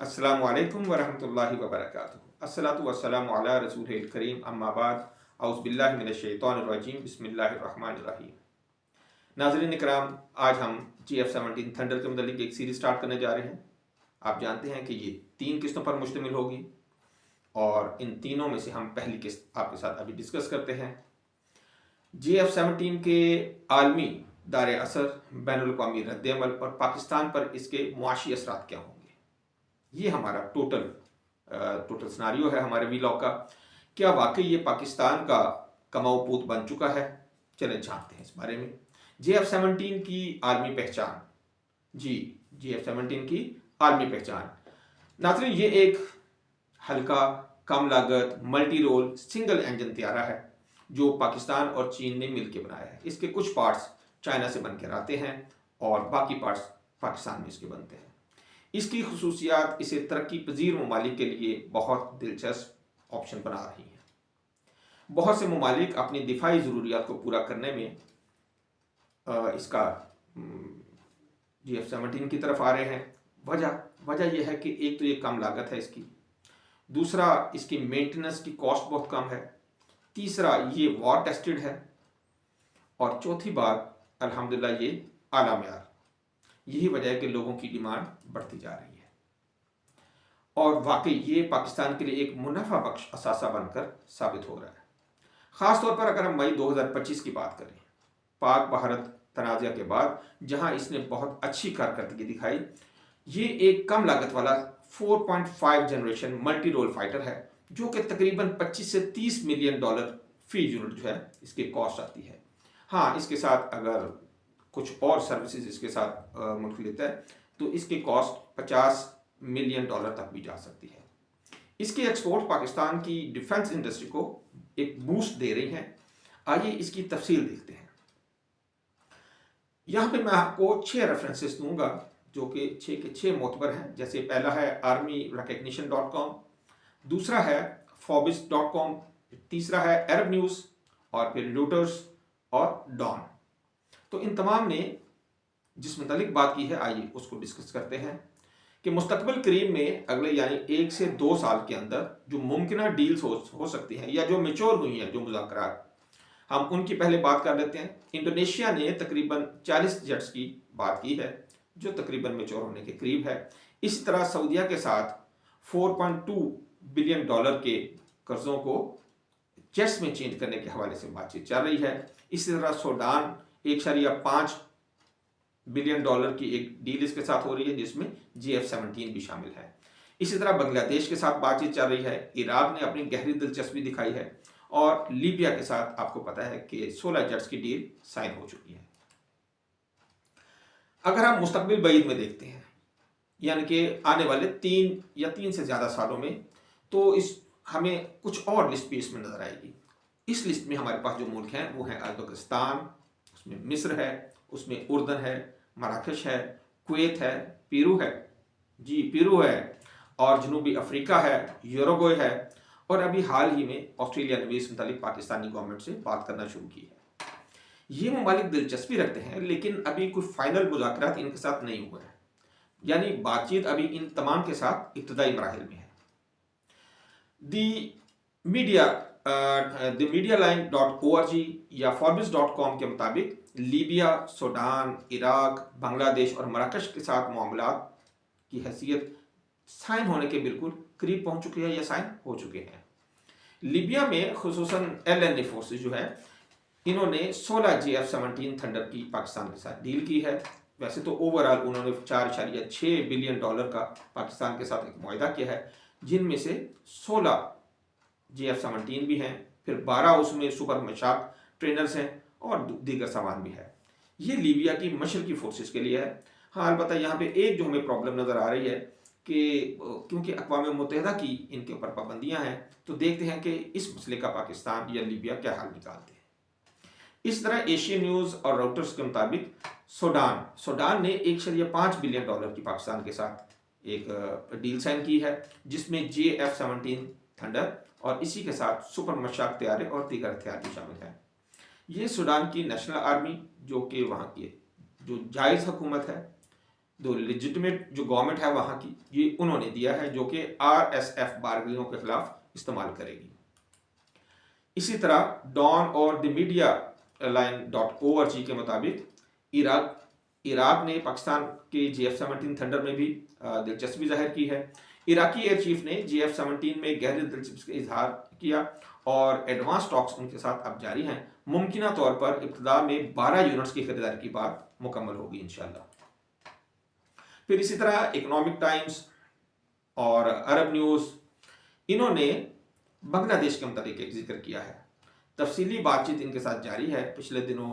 अस्सलामु अलैकुम वरहमतुल्लाहि वबरकातुहू। अस्सलातु वस्सलामु अला रसूलिल करीम अम्मा बाद औज़ु बिल्लाहि मिनश शैतानिर रजीम बिस्मिल्लाहिर रहमानिर रहीम। नाज़रीन इकराम, आज हम GF-17 थंडर के मुतालिक एक सीरीज स्टार्ट करने जा रहे हैं। आप जानते हैं कि ये 3 किस्तों पर मुश्तमिल होगी और इन तीनों में से हम पहली किस्त आपके साथ अभी डिस्कस करते हैं। GF-17 के आलमी दायरे असर, बैनुल-अक़वामी रद्द-ए-अमल और पाकिस्तान पर इसके मुआशी असरात क्या होंगे, ये हमारा टोटल सिनारियो है हमारे वीलॉग का। क्या वाकई ये पाकिस्तान का कमाऊ पूत बन चुका है? चलें जानते हैं इस बारे में। GF-17 की आलमी पहचान। जी, GF-17 की आलमी पहचान। नाज़रीन, ये एक हल्का, कम लागत, मल्टी रोल, सिंगल इंजन तैयारा है जो पाकिस्तान और चीन ने मिलकर बनाया है। इसके कुछ पार्ट्स चाइना से बनकर आते हैं और बाकी पार्ट्स पाकिस्तान में इसके बनते हैं। इसकी खुसूसियात इसे तरक्की पजीर ममालिक के लिए बहुत दिलचस्प ऑप्शन बना रही हैं। बहुत से ममालिक अपनी दिफाई ज़रूरियात को पूरा करने में इसका GF-17 की तरफ आ रहे हैं। वजह यह है कि एक तो ये कम लागत है इसकी, दूसरा इसकी मेंटेनेंस की कॉस्ट बहुत कम है, तीसरा ये वॉर टेस्टेड है और चौथी बात अल्हम्दुलिल्लाह ये आला मेयार। यही वजह है कि लोगों की डिमांड बढ़ती जा रही है और वाकई ये पाकिस्तान के लिए एक मुनाफा बख्श असासा बनकर साबित हो रहा है। ख़ास तौर पर अगर हम मई 2025 की बात करें, पाक भारत तनाज़ा के बाद जहां इसने बहुत अच्छी कारकर्दगी दिखाई। ये एक कम लागत वाला 4.5 जनरेशन मल्टी रोल फाइटर है जो कि तकरीबन 25 से 30 मिलियन डॉलर फी यूनिट जो है इसकी कॉस्ट आती है। हाँ, इसके साथ अगर कुछ और सर्विसेज इसके साथ मुल्क लेता है तो इसकी कॉस्ट 50 मिलियन डॉलर तक भी जा सकती है। इसके एक्सपोर्ट पाकिस्तान की डिफेंस इंडस्ट्री को एक बूस्ट दे रही हैं। आइए इसकी तफसील देखते हैं। यहाँ पे मैं आपको 6 रेफरेंसेस दूंगा जो कि 6 के 6 मोतबर हैं। जैसे पहला है armyrecognition.com, दूसरा है forbes.com, तीसरा है अरब न्यूज़ और फिर रूटर्स और डॉन। तो इन तमाम ने जिस मुतालिक बात की है, आइए उसको डिस्कस करते हैं कि मुस्तकबिल करीब में अगले यानी 1 से 2 साल के अंदर जो मुमकिन डील्स हो सकती हैं या जो मेच्योर हुई हैं, जो मुज़ाकरात, हम उनकी पहले बात कर लेते हैं। इंडोनेशिया ने तकरीबन 40 जेट्स की बात की है जो तकरीबन मेच्योर होने के करीब है। इसी तरह सऊदीया के साथ 4.2 बिलियन डॉलर के कर्जों को जेट्स में चेंज करने के हवाले से बातचीत चल रही है। इसी तरह सूडान 1.5 बिलियन डॉलर की एक डील इसके साथ हो रही है जिसमें GF-17 भी शामिल है। इसी तरह बांग्लादेश के साथ बातचीत चल रही है। इराक ने अपनी गहरी दिलचस्पी दिखाई है और लीबिया के साथ आपको पता है कि 16 जेट्स की डील साइन हो चुकी है। अगर हम मुस्तकबिल बईद में देखते हैं यानी कि आने वाले 3 से ज़्यादा सालों में, तो हमें कुछ और लिस्ट भी इसमें नज़र आएगी। इस लिस्ट में हमारे पास जो मुल्क हैं वो हैं अज़रबैजान, उसमें मिस्र है, उसमें उर्दन है, मराकश है, कुवैत है, पेरू है और जनूबी अफ्रीका है, यूरुग्वे है और अभी हाल ही में ऑस्ट्रेलिया ने भी इस मुतालिक पाकिस्तानी गवर्नमेंट से बात करना शुरू की है। ये ममालिक दिलचस्पी रखते हैं लेकिन अभी कोई फाइनल मुज़ाकरात इनके साथ नहीं हुए हैं, यानी बातचीत अभी इन तमाम के साथ इब्तदाई मराहिल में है। medialine.org या forbes.com के मुताबिक लीबिया, सूडान, इराक, बांग्लादेश और मराकश के साथ मामलात की हैसियत साइन होने के बिल्कुल करीब पहुंच चुके हैं या साइन हो चुके हैं। लीबिया में खुसूसन LNA फोर्सेस जो है इन्होंने 16 GF-17 थंडर की पाकिस्तान के साथ डील की है। वैसे तो ओवरऑल उन्होंने 4.6 बिलियन डॉलर का पाकिस्तान के साथ एक मुआहदा किया है जिनमें से 16 GF-17 भी हैं, फिर 12 उसमें सुपर मशाक ट्रेनर्स हैं और दीगर सामान भी है। ये लीबिया की मशरकी फोर्सेस के लिए है। हाँ, अलबत्ता यहाँ पे एक जो हमें प्रॉब्लम नज़र आ रही है कि क्योंकि अक़वाम मुत्तहिदा की इनके ऊपर पाबंदियाँ हैं, तो देखते हैं कि इस मसले का पाकिस्तान या लीबिया क्या हल निकालते हैं। इस तरह एशियन न्यूज़ और राउटर्स के मुताबिक सूडान ने 1.5 बिलियन डॉलर की पाकिस्तान के साथ एक डील साइन की है जिसमें GF-17 थंडर और इसी के साथ सुपर मशाक तैयारे और दीगर हथियार भी शामिल हैं। ये सूडान की नेशनल आर्मी जो कि वहाँ की जो जायज़ हुकूमत है जो लेजिटिमेट जो गवर्नमेंट है वहाँ की, ये उन्होंने दिया है, जो कि RSF बारगियों के खिलाफ इस्तेमाल करेगी। इसी तरह डॉन और द मीडिया line.org के मुताबिक इराक ने पाकिस्तान के JF-17 थंडर में भी दिलचस्पी जाहिर की है। इराकी एयर चीफ ने JF-17 में गहरी दिलचस्पी का इजहार किया और एडवांस टॉक्स उनके साथ अब जारी हैं। मुमकिन तौर पर इब्तिदा में 12 यूनिट्स की खरीदारी की बात मुकम्मल होगी इंशाल्लाह। फिर इसी तरह इकोनॉमिक टाइम्स और अरब न्यूज़, इन्होंने बांग्लादेश के मुताबिक एक जिक्र किया है। तफसीली बातचीत इनके साथ जारी है। पिछले दिनों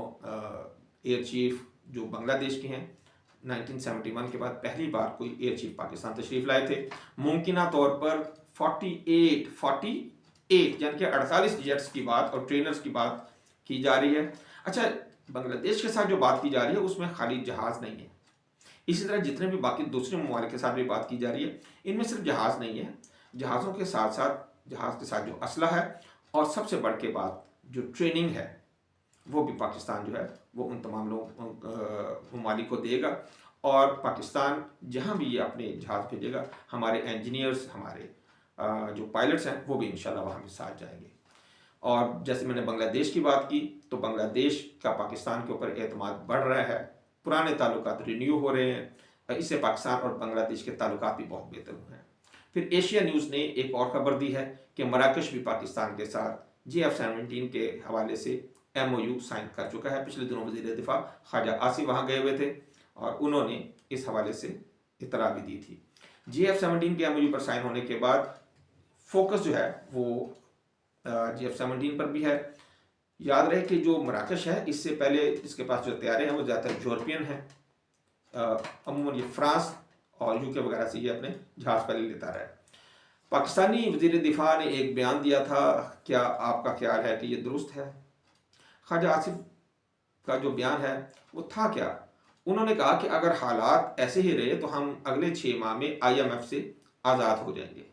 एयर चीफ जो बांग्लादेश के हैं, 1971 के बाद पहली बार कोई एयर चीफ पाकिस्तान तशरीफ लाए थे। मुमकिन तौर पर 48 यानी कि 48 जेट्स की बात और ट्रेनर्स की बात की जा रही है। अच्छा, बांग्लादेश के साथ जो बात की जा रही है उसमें खाली जहाज़ नहीं है, इसी तरह जितने भी बाकी दूसरे ममालिक के साथ भी बात की जा रही है, इनमें सिर्फ जहाज़ नहीं है, जहाज़ों के साथ साथ जहाज़ के साथ जो असला है और सबसे बढ़ के बात जो ट्रेनिंग है, वो भी पाकिस्तान जो है वो उन तमाम ममालिक को देगा। और पाकिस्तान जहाँ भी ये अपने जहाज़ भेजेगा, हमारे इंजीनियर्स, हमारे जो पायलट्स हैं, वो भी इंशाल्लाह वहाँ भी साथ जाएंगे। और जैसे मैंने बांग्लादेश की बात की, तो बांग्लादेश का पाकिस्तान के ऊपर एतमाद बढ़ रहा है, पुराने ताल्लुकात रिन्यू हो रहे हैं, इससे पाकिस्तान और बांग्लादेश के ताल्लुकात भी बहुत बेहतर हुए हैं। फिर एशिया न्यूज़ ने एक और खबर दी है कि मराकश भी पाकिस्तान के साथ JF-17 के हवाले से MOU साइन कर चुका है। पिछले दिनों वज़ीर दिफा ख्वाजा आसिफ वहाँ गए हुए थे और उन्होंने इस हवाले से इतला भी दी थी। JF-17 के MOU पर साइन होने के बाद फोकस जो है वो JF-17 पर भी है। याद रहे कि जो मराकश है, इससे पहले इसके पास जो तैयारे हैं वो ज़्यादातर यूरोपियन हैं। अमूमन ये फ्रांस और UK वगैरह से ये अपने जहाज़ पहले लेता रहा है। पाकिस्तानी वज़ीर दिफा ने एक बयान दिया था, क्या आपका ख्याल है कि ये दुरुस्त है? ख्वाजा आसिफ का जो बयान है वो था क्या? उन्होंने कहा कि अगर हालात ऐसे ही रहे तो हम अगले 6 माह में IMF से आज़ाद हो जाएंगे।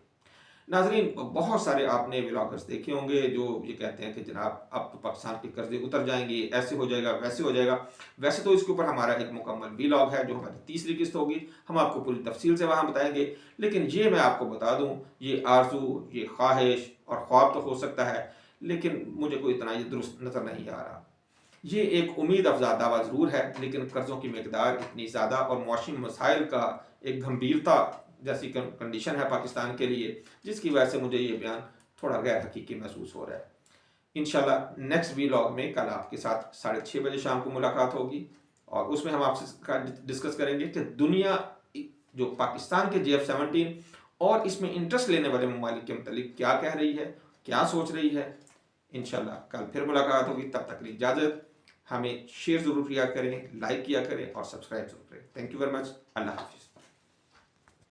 नाजरीन, बहुत सारे आपने व्लॉगर्स देखे होंगे जो ये कहते हैं कि जनाब अब तो पाकिस्तान के कर्जे उतर जाएंगे, ऐसे हो जाएगा, वैसे हो जाएगा। वैसे तो इसके ऊपर हमारा एक मुकम्मल व्लॉग है जो हमारी तीसरी किस्त होगी, हम आपको पूरी तफसील से वहाँ बताएंगे। लेकिन ये मैं आपको बता दूँ, ये आरजू, ये ख्वाहिश और ख्वाब तो हो सकता है, लेकिन मुझे कोई इतना ये दुरुस्त नज़र नहीं आ रहा। ये एक उम्मीद अफजा दावा ज़रूर है, लेकिन कर्ज़ों की मकदार इतनी ज़्यादा और मौसमी मसाइल का एक गंभीरता जैसी कंडीशन है पाकिस्तान के लिए, जिसकी वजह से मुझे ये बयान थोड़ा गैर हकीकी महसूस हो रहा है। इंशाल्लाह नेक्स्ट व्लॉग में कल आपके साथ 6:30 बजे शाम को मुलाकात होगी और उसमें हम आपसे डिस्कस करेंगे कि दुनिया जो पाकिस्तान के JF-17 और इसमें इंटरेस्ट लेने वाले ममालिक के मतलब क्या कह रही है, क्या सोच रही है। इंशाल्लाह कल फिर मुलाकात होगी, तब तक की इजाज़त। हमें शेयर ज़रूर किया करें, लाइक किया करें और सब्सक्राइब ज़रूर करें। Thank you very much. Allah हाफिज़।